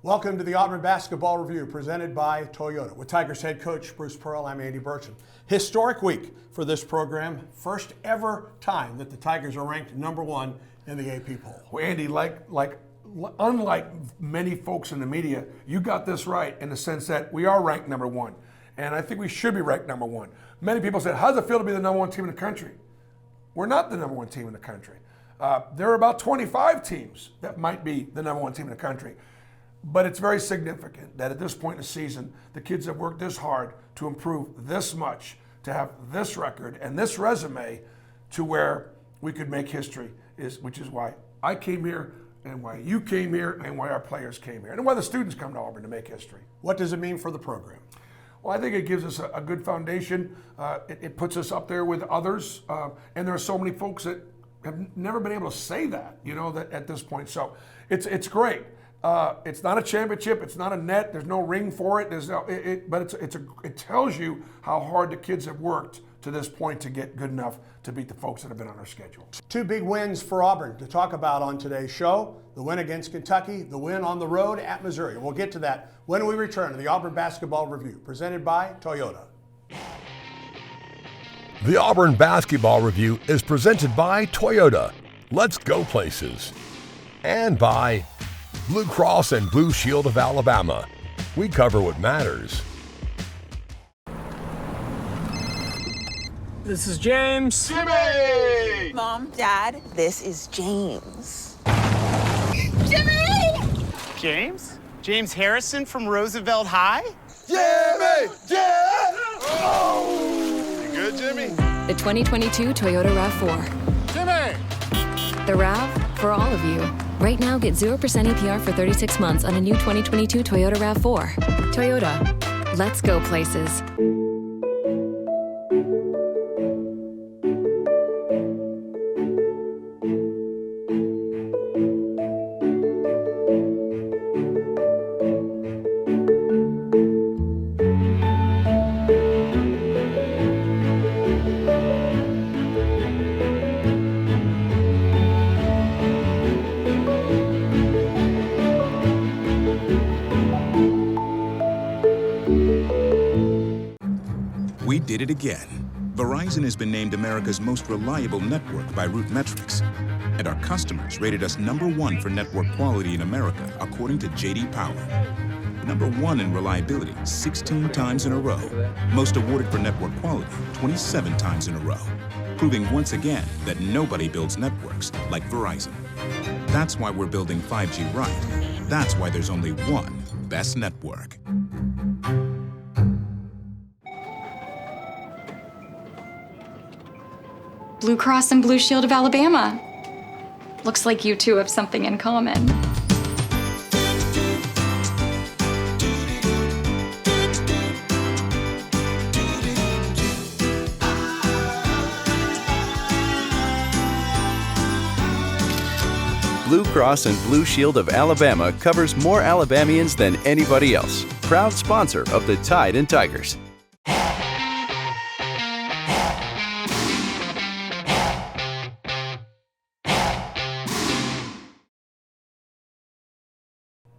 Welcome to the Auburn Basketball Review presented by Toyota. With Tigers head coach Bruce Pearl, I'm Andy Burcham. Historic week for this program. First ever time that the Tigers are ranked number one in the AP poll. Well, Andy, unlike many folks in the media, you got this right in the sense that we are ranked number one. And I think we should be ranked number one. Many people said, how does it feel to be the number one team in the country? We're not the number one team in the country. There are about 25 teams that might be the number one team in the country. But it's very significant that at this point in the season, the kids have worked this hard to improve this much, to have this record and this resume to where we could make history, which is why I came here and why you came here and why our players came here and why the students come to Auburn to make history. What does it mean for the program? Well, I think it gives us a good foundation. It puts us up there with others. And there are so many folks that have never been able to say that, that at this point. So it's great. It's not a championship. It's not a net. There's no ring for it. But it tells you how hard the kids have worked to this point to get good enough to beat the folks that have been on our schedule. Two big wins for Auburn to talk about on today's show. The win against Kentucky, the win on the road at Missouri. We'll get to that when we return to the Auburn Basketball Review, presented by Toyota. The Auburn Basketball Review is presented by Toyota. Let's go places. And by Blue Cross and Blue Shield of Alabama. We cover what matters. This is James. Jimmy! Mom, Dad, this is James. Jimmy! James? James Harrison from Roosevelt High? Jimmy! Yeah! Oh! You good, Jimmy? The 2022 Toyota RAV4. Jimmy! The RAV for all of you. Right now, get 0% APR for 36 months on a new 2022 Toyota RAV4. Toyota, let's go places. We did it again. Verizon has been named America's most reliable network by RootMetrics. And our customers rated us #1 for network quality in America, according to J.D. Power. #1 in reliability 16 times in a row. Most awarded for network quality 27 times in a row. Proving once again that nobody builds networks like Verizon. That's why we're building 5G right. That's why there's only one best network. Blue Cross and Blue Shield of Alabama. Looks like you two have something in common. Blue Cross and Blue Shield of Alabama covers more Alabamians than anybody else. Proud sponsor of the Tide and Tigers.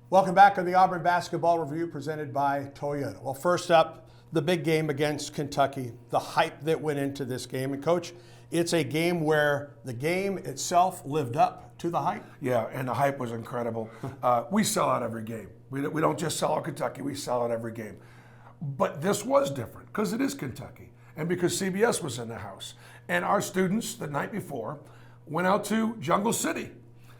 Welcome back to the Auburn Basketball Review presented by Toyota. Well, first up, the big game against Kentucky, the hype that went into this game. And Coach, it's a game where the game itself lived up to the hype. Yeah, and the hype was incredible. We sell out every game. We don't just sell out Kentucky, we sell out every game. But this was different because it is Kentucky and because CBS was in the house. And our students the night before went out to Jungle City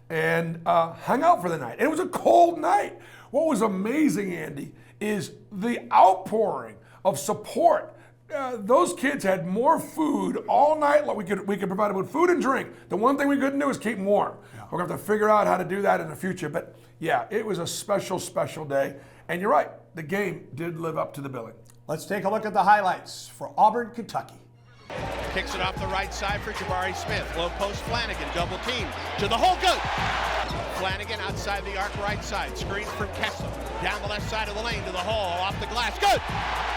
and hung out for the night. And it was a cold night. What was amazing, Andy, is the outpouring of support. Those kids had more food all night long. We could provide them with food and drink. The one thing we couldn't do is keep them warm. Yeah. We're going to have to figure out how to do that in the future. But yeah, it was a special, special day. And you're right, the game did live up to the billing. Let's take a look at the highlights for Auburn, Kentucky. Kicks it off the right side for Jabari Smith. Low post Flanagan, double team to the hole, good! Flanagan outside the arc right side, screen from Kessler. Down the left side of the lane to the hole, off the glass, good!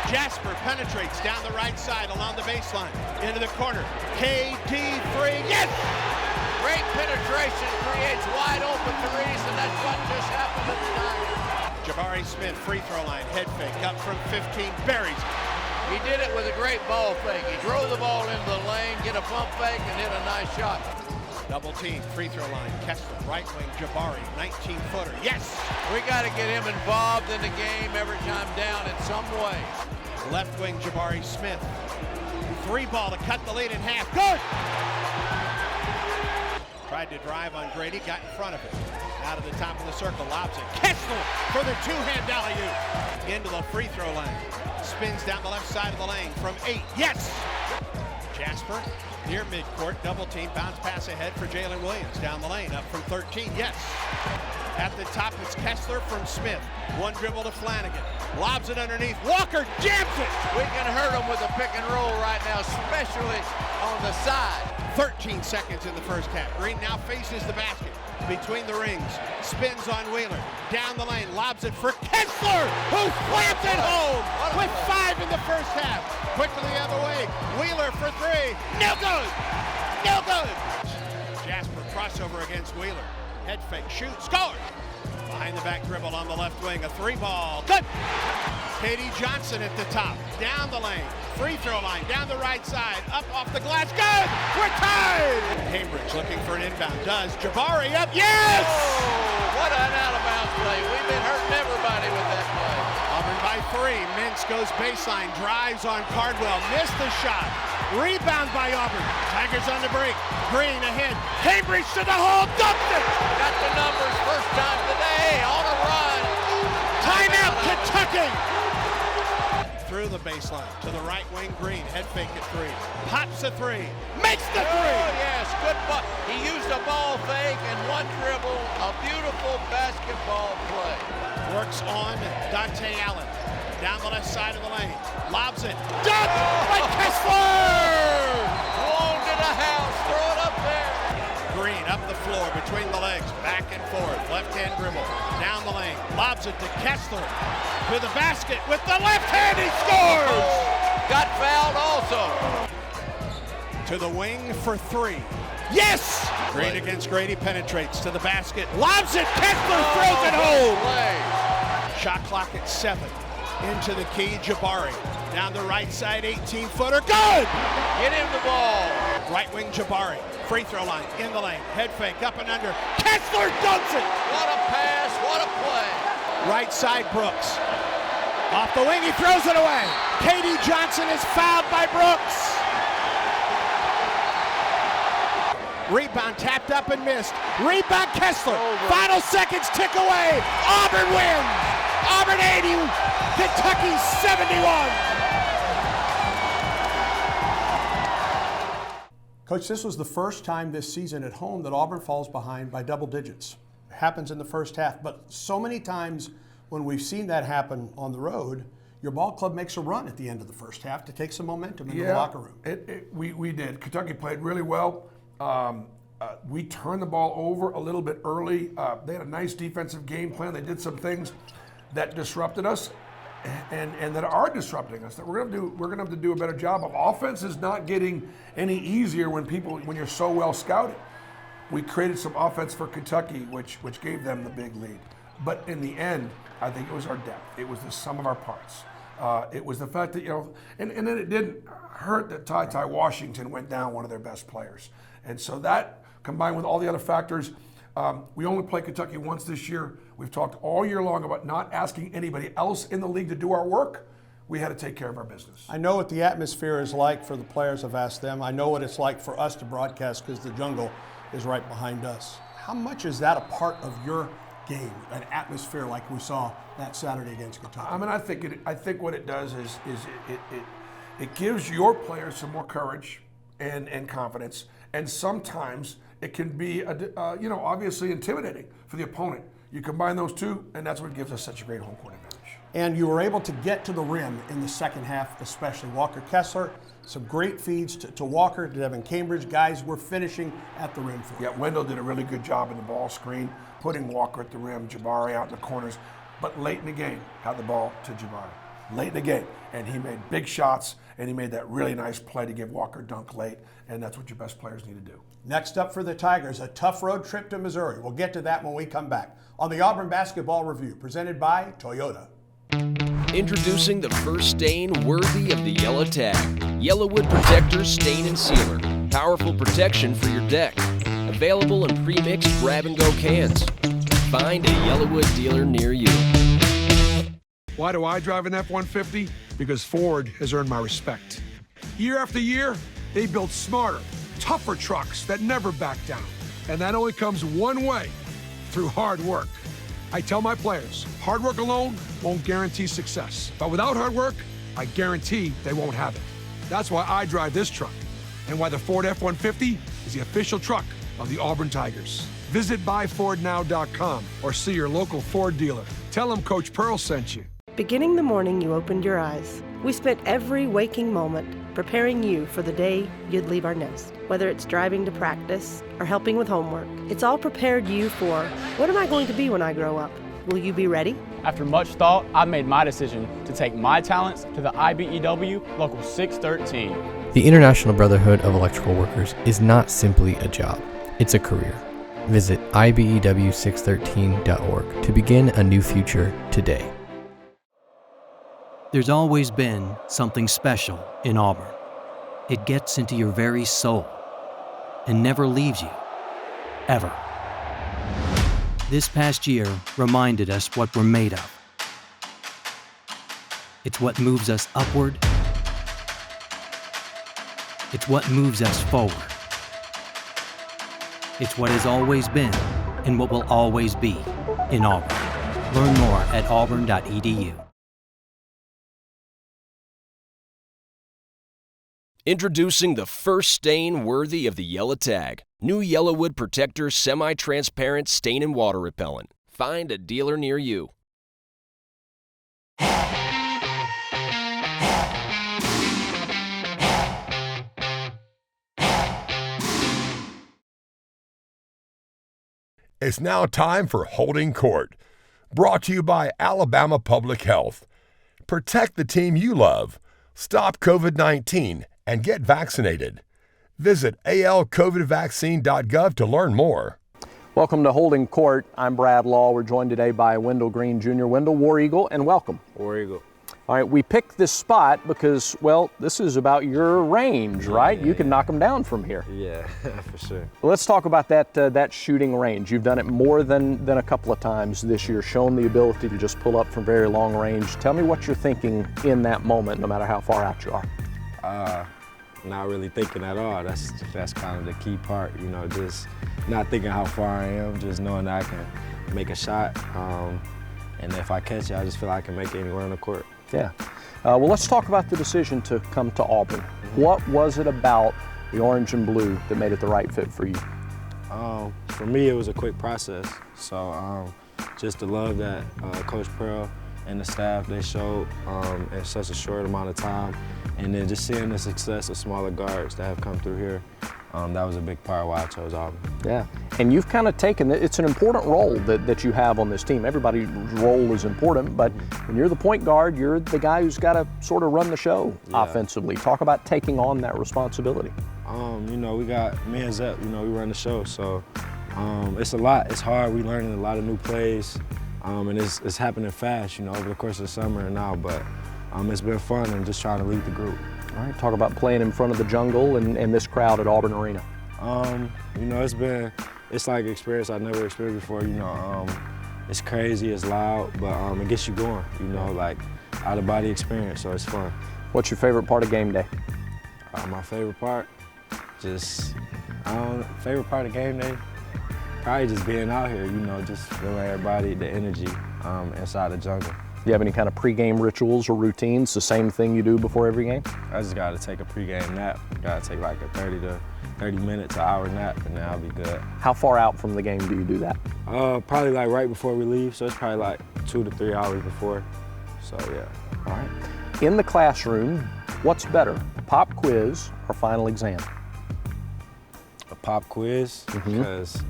Jasper penetrates down the right side along the baseline, into the corner. KD free, yes! Great penetration, creates wide open threes, and that's what just happened at the time. Jabari Smith, free throw line, head fake, up from 15, buries. He did it with a great ball fake. He drove the ball into the lane, get a pump fake, and hit a nice shot. Double team, free throw line, Kessler, right wing, Jabari, 19-footer, yes! We got to get him involved in the game every time down in some way. Left wing, Jabari Smith. Three ball to cut the lead in half, good! Tried to drive on Grady, got in front of it. Out of the top of the circle, lobs it. Kessler for the two-hand alley-oop. Into the free throw line. Spins down the left side of the lane from 8, yes! Jasper, near midcourt, double team, bounce pass ahead for Jalen Williams. Down the lane, up from 13, yes. At the top, it's Kessler from Smith. One dribble to Flanagan. Lobs it underneath. Walker jams it! We can hurt him with a pick and roll right now, especially on the side. 13 seconds in the first half. Green now faces the basket between the rings. Spins on Wheeler. Down the lane. Lobs it for Kessler, who slams it home with 5 in the first half. Quickly the other way. Wheeler for 3. No good! No good! Jasper crossover against Wheeler. Head fake, shoot, score! Behind the back dribble on the left wing. A 3-ball. Good! Katie Johnson at the top. Down the lane. Free throw line. Down the right side. Up off the glass. Good! We're tied! Cambridge looking for an inbound. Does. Jabari up. Yes! Oh, what an out-of-bounds play. We've been hurting everybody with that play. Auburn by 3. Mintz goes baseline. Drives on Cardwell. Missed the shot. Rebound by Auburn. Tigers on the break. Green ahead. Cambridge to the hole. Dumped it! Got the numbers first time today. On a run. Timeout, Kentucky! Through the baseline to the right wing. Green, head fake at 3. Pops a 3. Makes the 3! Oh, yes, good ball. He used a ball fake and one dribble. A beautiful basketball play. Works on Dante Allen. Down the left side of the lane. Lobs it. Dunked by Kessler! Blown to the house. Throw it up there. Green up the floor between the legs. Back and forth. Left-hand dribble. Down the lane. Lobs it to Kessler. To the basket with the left hand. He scores! Got fouled also. To the wing for 3. Yes! Green against Grady penetrates to the basket. Lobs it. Kessler throws it home. Play. Shot clock at 7. Into the key, Jabari. Down the right side, 18-footer. Good! Get him the ball. Right wing, Jabari. Free throw line, in the lane. Head fake, up and under. Kessler dunks it! What a pass, what a play. Right side, Brooks. Off the wing, he throws it away. Katie Johnson is fouled by Brooks. Rebound tapped up and missed. Rebound, Kessler. Final seconds tick away. Auburn wins. Auburn 80, Kentucky 71. Coach, this was the first time this season at home that Auburn falls behind by double digits. It happens in the first half, but so many times when we've seen that happen on the road, your ball club makes a run at the end of the first half to take some momentum in the locker room. We did. Kentucky played really well. We turned the ball over a little bit early. They had a nice defensive game plan. They did some things that disrupted us and that are disrupting us, that we're gonna have to do a better job of. Offense is not getting any easier when you're so well scouted. We created some offense for Kentucky, which gave them the big lead. But in the end, I think it was our depth. It was the sum of our parts. It was the fact that, and then it didn't hurt that Ty Washington went down, one of their best players. And so that, combined with all the other factors, we only played Kentucky once this year. We've talked all year long about not asking anybody else in the league to do our work. We had to take care of our business. I know what the atmosphere is like for the players. I've asked them. I know what it's like for us to broadcast because the jungle is right behind us. How much is that a part of your game, an atmosphere like we saw that Saturday against Kentucky? I mean, I think what it does is it gives your players some more courage and confidence, and sometimes it can be obviously intimidating for the opponent. You combine those two, and that's what gives us such a great home court advantage. And you were able to get to the rim in the second half, especially. Walker Kessler, some great feeds to Walker, to Devin Cambridge. Guys were finishing at the rim for you. Yeah, Wendell did a really good job in the ball screen, putting Walker at the rim, Jabari out in the corners. But late in the game, got the ball to Jabari. late in the game. And he made big shots, and he made that really nice play to give Walker a dunk late, and that's what your best players need to do. Next up for the Tigers, a tough road trip to Missouri. We'll get to that when we come back on the Auburn Basketball Review, presented by Toyota. Introducing the first stain worthy of the YELLA tag. YELLAwood Protector Stain and Sealer. Powerful protection for your deck. Available in pre-mixed grab-and-go cans. Find a YELLAwood dealer near you. Why do I drive an F-150? Because Ford has earned my respect. Year after year, they build smarter, tougher trucks that never back down. And that only comes one way, through hard work. I tell my players, hard work alone won't guarantee success. But without hard work, I guarantee they won't have it. That's why I drive this truck, and why the Ford F-150 is the official truck of the Auburn Tigers. Visit buyfordnow.com or see your local Ford dealer. Tell them Coach Pearl sent you. Beginning the morning you opened your eyes, we spent every waking moment preparing you for the day you'd leave our nest. Whether it's driving to practice or helping with homework, it's all prepared you for, what am I going to be when I grow up? Will you be ready? After much thought, I made my decision to take my talents to the IBEW Local 613. The International Brotherhood of Electrical Workers is not simply a job, it's a career. Visit IBEW613.org to begin a new future today. There's always been something special in Auburn. It gets into your very soul and never leaves you, ever. This past year reminded us what we're made of. It's what moves us upward. It's what moves us forward. It's what has always been and what will always be in Auburn. Learn more at auburn.edu. Introducing the first stain worthy of the YELLA tag. New YELLAwood Protector Semi-Transparent Stain and Water Repellent. Find a dealer near you. It's now time for Holding Court, brought to you by Alabama Public Health. Protect the team you love. Stop COVID-19 and get vaccinated. Visit alcovidvaccine.gov to learn more. Welcome to Holding Court. I'm Brad Law. We're joined today by Wendell Green Jr. Wendell, War Eagle, and welcome. War Eagle. All right, we picked this spot because, well, this is about your range, right? You can knock them down from here. Yeah, for sure. Let's talk about that shooting range. You've done it more than a couple of times this year, shown the ability to just pull up from very long range. Tell me what you're thinking in that moment, no matter how far out you are. Not really thinking at all. That's kind of the key part, you know, just not thinking how far I am, just knowing that I can make a shot. And if I catch it, I just feel like I can make it anywhere on the court. Yeah. Well, let's talk about the decision to come to Auburn. Mm-hmm. What was it about the orange and blue that made it the right fit for you? For me, it was a quick process. So just the love that Coach Pearl and the staff, they showed in such a short amount of time. And then just seeing the success of smaller guards that have come through here, that was a big part of why I chose Auburn. Yeah, and you've kind of taken, it's an important role that you have on this team. Everybody's role is important, but when you're the point guard, you're the guy who's got to sort of run the show offensively. Talk about taking on that responsibility. You know, we got me and Zep, you know, we run the show, so it's a lot. It's hard. We're learning a lot of new plays, and it's happening fast, you know, over the course of the summer and now, but it's been fun and just trying to lead the group. All right, talk about playing in front of the jungle and this crowd at Auburn Arena. You know, it's like an experience I've never experienced before, you know. It's crazy, it's loud, but it gets you going, you know, like out-of-body experience, so it's fun. What's your favorite part of game day? My favorite part? Favorite part of game day? Probably just being out here, you know, just feeling everybody, the energy inside the jungle. Do you have any kind of pregame rituals or routines, the same thing you do before every game? I just got to take a pregame nap. Got to take like a 30 minute to hour nap, and then I'll be good. How far out from the game do you do that? Probably like right before we leave, so it's probably like 2 to 3 hours before. So yeah. All right. In the classroom, what's better, a pop quiz or final exam? A pop quiz, because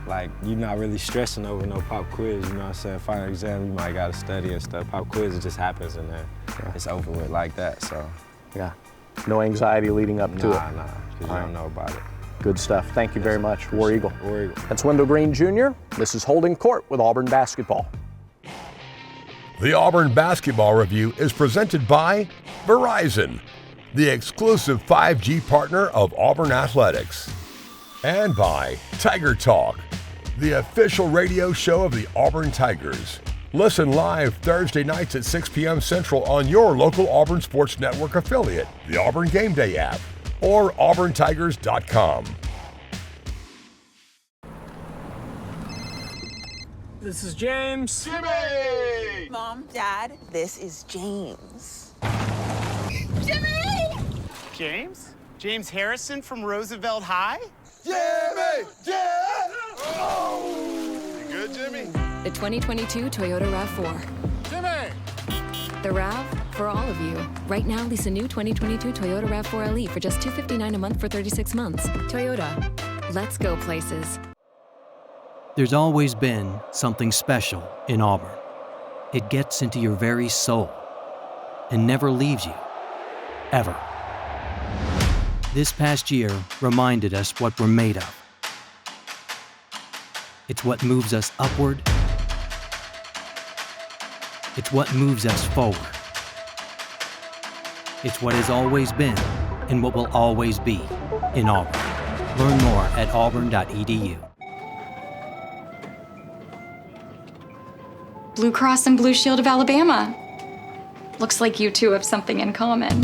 like, you're not really stressing over no pop quiz, you know what I'm saying? Final exam, you might gotta study and stuff. Pop quiz, it just happens and then it's over with like that, so. Yeah, no anxiety leading up to it. Nah, because you don't know about it. Good stuff. Thank you very much, War Eagle. War Eagle. That's Wendell Green Jr. This is Holding Court with Auburn basketball. The Auburn Basketball Review is presented by Verizon, the exclusive 5G partner of Auburn Athletics, and by Tiger Talk, the official radio show of the Auburn Tigers. Listen live Thursday nights at 6 p.m. Central on your local Auburn Sports Network affiliate, the Auburn Game Day app, or auburntigers.com. This is James. Jimmy! Mom, Dad, this is James. Jimmy! James? James Harrison from Roosevelt High? Jimmy! Oh! You good, Jimmy? The 2022 Toyota RAV4. Jimmy! The RAV for all of you. Right now, lease a new 2022 Toyota RAV4 LE for just $259 a month for 36 months. Toyota. Let's go places. There's always been something special in Auburn. It gets into your very soul and never leaves you, ever. This past year reminded us what we're made of. It's what moves us upward. It's what moves us forward. It's what has always been and what will always be in Auburn. Learn more at auburn.edu. Blue Cross and Blue Shield of Alabama. Looks like you two have something in common.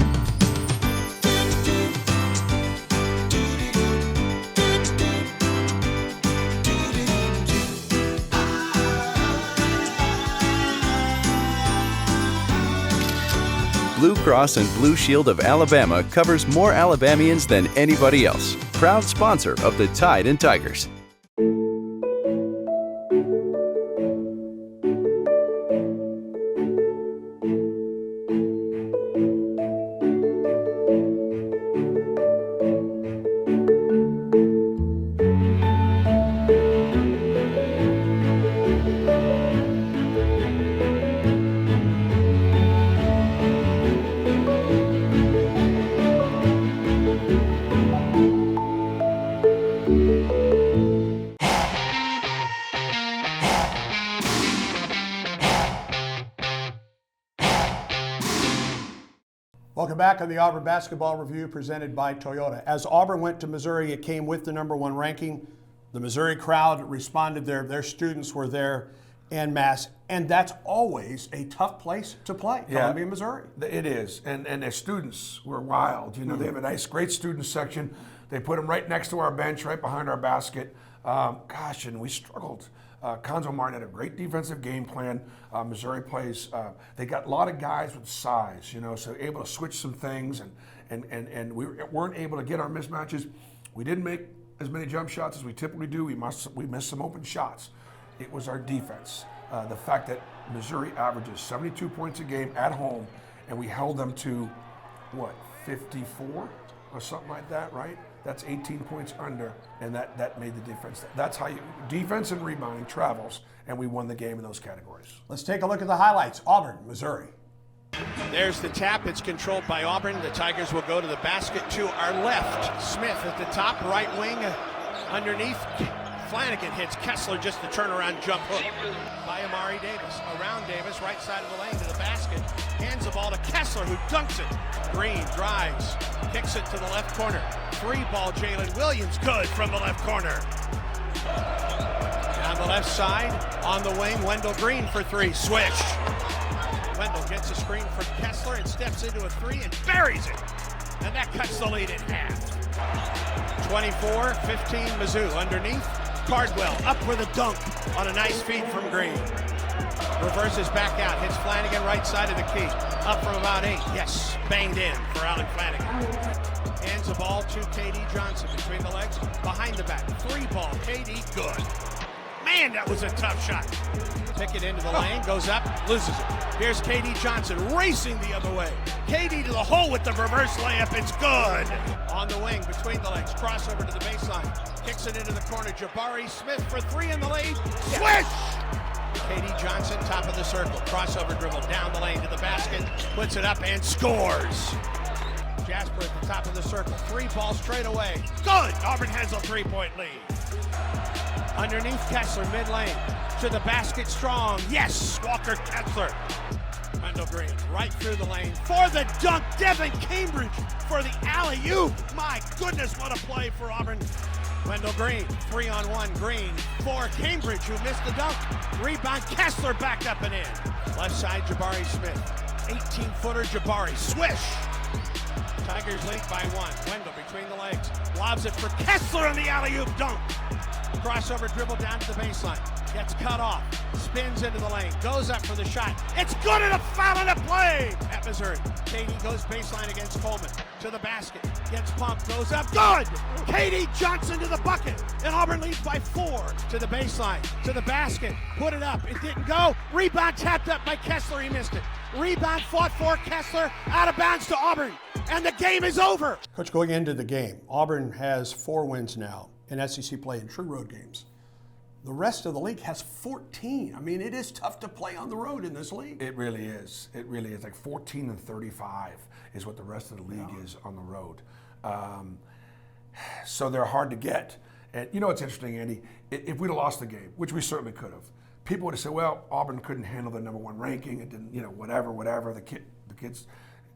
Blue Cross and Blue Shield of Alabama covers more Alabamians than anybody else. Proud sponsor of the Tide and Tigers. Welcome back on the Auburn Basketball Review presented by Toyota. As Auburn went to Missouri, it came with the #1 ranking. The Missouri crowd responded there. Their students were there en masse. And that's always a tough place to play, Columbia, Missouri. It is. And their students were wild. You know, they have a nice, great student section. They put them right next to our bench, right behind our basket. And we struggled. Conzo Martin had a great defensive game plan. Missouri plays, they got a lot of guys with size, you know, so able to switch some things, and we weren't able to get our mismatches. We didn't make as many jump shots as we typically do. We missed some open shots. It was our defense. The fact that Missouri averages 72 points a game at home, and we held them to, 54 or something like that, right? That's 18 points under, and that made the difference. That's how defense and rebounding travels, and we won the game in those categories. Let's take a look at the highlights. Auburn, Missouri. There's the tap. It's controlled by Auburn. The Tigers will go to the basket to our left. Smith at the top, right wing underneath. Flanagan hits Kessler, just the turnaround jump hook by Amari Davis. Around Davis, right side of the lane to the basket. Hands the ball to Kessler, who dunks it. Green drives, kicks it to the left corner. Free ball, Jalen Williams, good from the left corner. Down the left side, on the wing, Wendell Green for three. Switch. Wendell gets a screen from Kessler and steps into a three and buries it. And that cuts the lead in half. 24-15 Mizzou underneath. Cardwell up with a dunk on a nice feed from Green. Reverses back out, hits Flanagan right side of the key. Up from about 8, yes, banged in for Allen Flanagan. Hands the ball to KD Johnson between the legs, behind the back. Three ball, KD, good. Man, that was a tough shot. Pick it into the lane, goes up, loses it. Here's KD Johnson racing the other way. KD to the hole with the reverse layup, it's good. On the wing, between the legs, crossover to the baseline. Kicks it into the corner. Jabari Smith for three in the lane. Swish! Katie Johnson, top of the circle. Crossover dribble down the lane to the basket. Puts it up and scores. Jasper at the top of the circle. Three ball straight away. Good! Auburn has a three-point lead. Underneath Kessler, mid-lane. To the basket strong. Yes! Walker Kessler. Wendell Green right through the lane for the dunk. Devin Cambridge for the alley-oop. My goodness, what a play for Auburn. Wendell Green, 3-on-1. Green for Cambridge, who missed the dunk. Rebound, Kessler backed up and in. Left side, Jabari Smith. 18-footer, Jabari. Swish! Tigers lead by one. Wendell between the legs. Lobs it for Kessler on the alley-oop dunk. Crossover dribble down to the baseline. Gets cut off. Spins into the lane. Goes up for the shot. It's good and a foul and a play at Missouri. Katie goes baseline against Coleman. To the basket. Gets pumped. Goes up. Good! Katie Johnson to the bucket. And Auburn leads by 4. To the baseline. To the basket. Put it up. It didn't go. Rebound tapped up by Kessler. He missed it. Rebound fought for Kessler. Out of bounds to Auburn. And the game is over. Coach, going into the game, Auburn has 4 wins now in SEC play in true road games. The rest of the league has 14. I mean, it is tough to play on the road in this league. It really is. It really is. Like 14-35 is what the rest of the league is on the road. So they're hard to get. And you know what's interesting, Andy? If we'd have lost the game, which we certainly could have, people would have said, well, Auburn couldn't handle the #1 ranking. It didn't, whatever. The kids.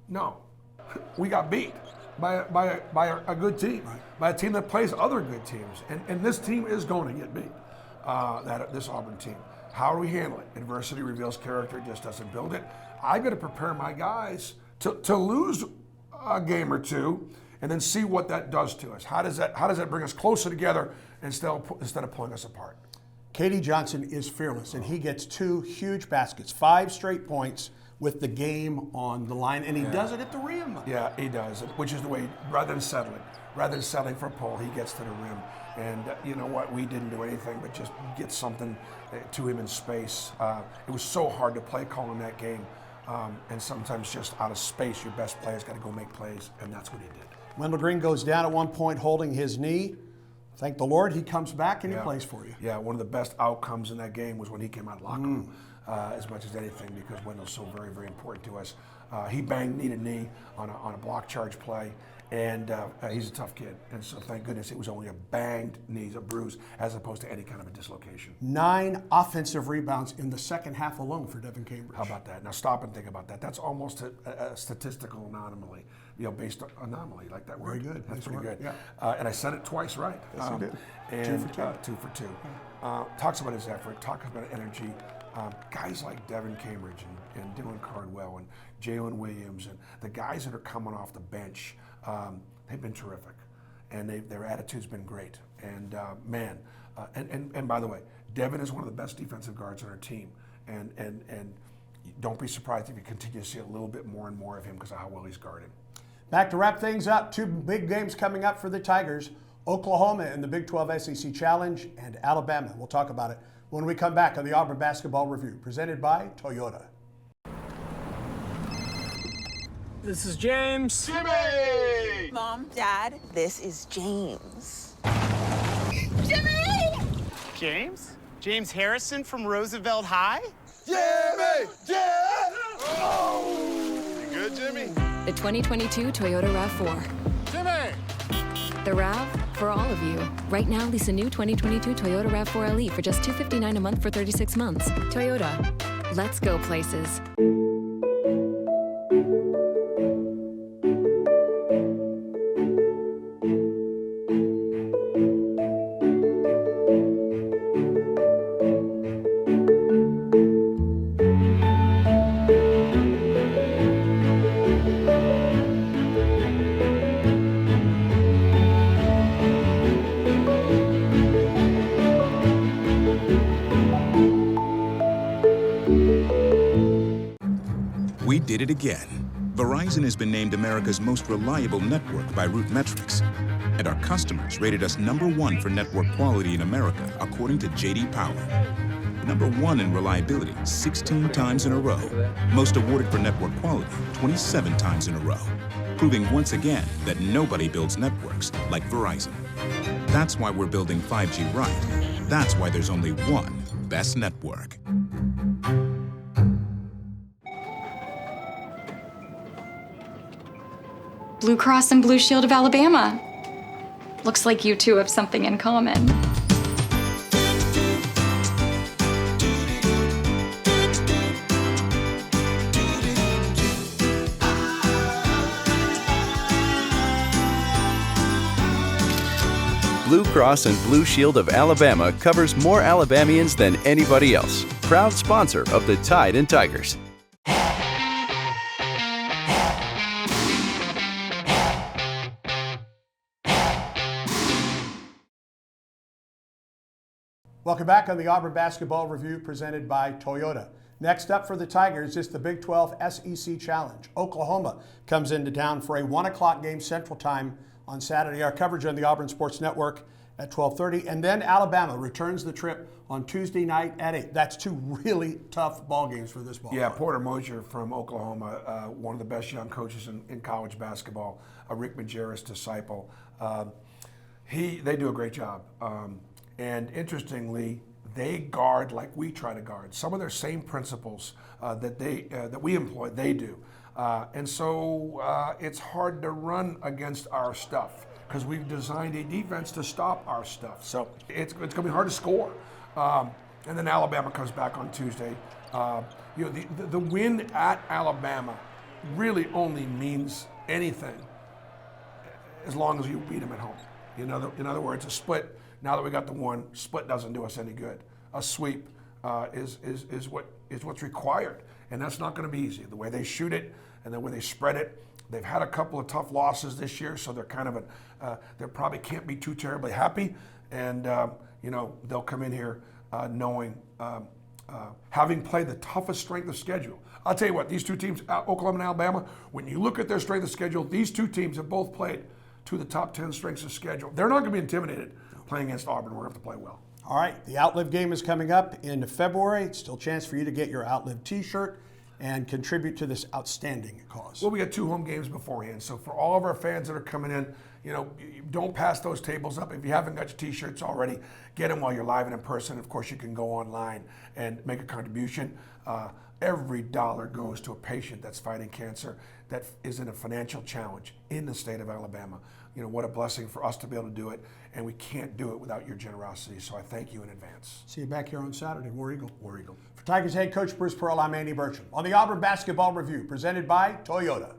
No, we got beat by a good team, by a team that plays other good teams. And this team is going to get beat. This Auburn team. How do we handle it? Adversity reveals character, it just doesn't build it. I've got to prepare my guys to lose a game or two and then see what that does to us. How does that bring us closer together instead of pulling us apart? Katie Johnson is fearless, and he gets 2 huge baskets, 5 straight points with the game on the line, and he does it at the rim. Yeah, he does, which is the way, rather than settling for a pull, he gets to the rim. And you know what? We didn't do anything but just get something to him in space. It was so hard to play call in that game. And sometimes just out of space, your best player's got to go make plays, and that's what he did. Wendell Green goes down at one point holding his knee. Thank the Lord, he comes back and he plays for you. Yeah, one of the best outcomes in that game was when he came out of the locker room, as much as anything, because Wendell's so very, very important to us. He banged knee to knee on a block charge play. And he's a tough kid. And so thank goodness it was only a banged knee, a bruise, as opposed to any kind of a dislocation. 9 offensive rebounds in the second half alone for Devin Cambridge. How about that? Now stop and think about that. That's almost a statistical anomaly, based on anomaly, like that word. Very good. That's pretty good. Yeah. And I said it twice right. Yes, you did. And 2 for 2. Talks about his effort, talks about energy. Guys like Devin Cambridge and Dylan Cardwell and Jalen Williams and the guys that are coming off the bench, they've been terrific, and their attitude's been great. And and by the way, Devin is one of the best defensive guards on our team, and don't be surprised if you continue to see a little bit more and more of him because of how well he's guarded. Back to wrap things up, 2 big games coming up for the Tigers: Oklahoma in the Big 12 SEC Challenge, and Alabama. We'll talk about it when we come back on the Auburn Basketball Review, presented by Toyota. This is James. Jimmy! Mom, Dad, this is James. Jimmy! James Harrison from Roosevelt High? Jimmy! Oh! You good, Jimmy? The 2022 Toyota RAV4. Jimmy! The RAV for all of you. Right now, lease a new 2022 Toyota RAV4 LE for just $259 a month for 36 months. Toyota. Let's go places. We did it again. Verizon has been named America's most reliable network by Root Metrics. And our customers rated us #1 for network quality in America, according to J.D. Power. #1 in reliability 16 times in a row. Most awarded for network quality 27 times in a row. Proving once again that nobody builds networks like Verizon. That's why we're building 5G right. That's why there's only one best network. Blue Cross and Blue Shield of Alabama. Looks like you two have something in common. Blue Cross and Blue Shield of Alabama covers more Alabamians than anybody else. Proud sponsor of the Tide and Tigers. Welcome back on the Auburn Basketball Review presented by Toyota. Next up for the Tigers is the Big 12 SEC Challenge. Oklahoma comes into town for a 1 o'clock game Central Time on Saturday. Our coverage on the Auburn Sports Network at 12:30. And then Alabama returns the trip on Tuesday night at 8. That's two really tough ball games for this ball. Yeah, Porter Mosier from Oklahoma, one of the best young coaches in college basketball, a Rick Majerus disciple. They do a great job. And interestingly, they guard like we try to guard. Some of their same principles that we employ, they do. And so it's hard to run against our stuff because we've designed a defense to stop our stuff. So it's going to be hard to score. And then Alabama comes back on Tuesday. The win at Alabama really only means anything as long as you beat them at home. In other words, a split. Now that we got the one, split doesn't do us any good. A sweep is what's required, and that's not going to be easy. The way they shoot it and the way they spread it, they've had a couple of tough losses this year, so they're kind of they probably can't be too terribly happy, and they'll come in here knowing having played the toughest strength of schedule. I'll tell you what, these two teams, Oklahoma and Alabama, when you look at their strength of schedule, these two teams have both played to the top 10 strengths of schedule. They're not going to be intimidated playing against Auburn. We're going to have to play well. All right, the Outlive game is coming up in February. It's still a chance for you to get your Outlive t-shirt and contribute to this outstanding cause. Well, we got 2 home games beforehand. So for all of our fans that are coming in, don't pass those tables up. If you haven't got your t-shirts already, get them while you're live and in person. Of course, you can go online and make a contribution. Every dollar goes to a patient that's fighting cancer that is in a financial challenge in the state of Alabama. What a blessing for us to be able to do it, and we can't do it without your generosity, so I thank you in advance. See you back here on Saturday. War Eagle. War Eagle. For Tigers head coach Bruce Pearl, I'm Andy Burcham on the Auburn Basketball Review, presented by Toyota.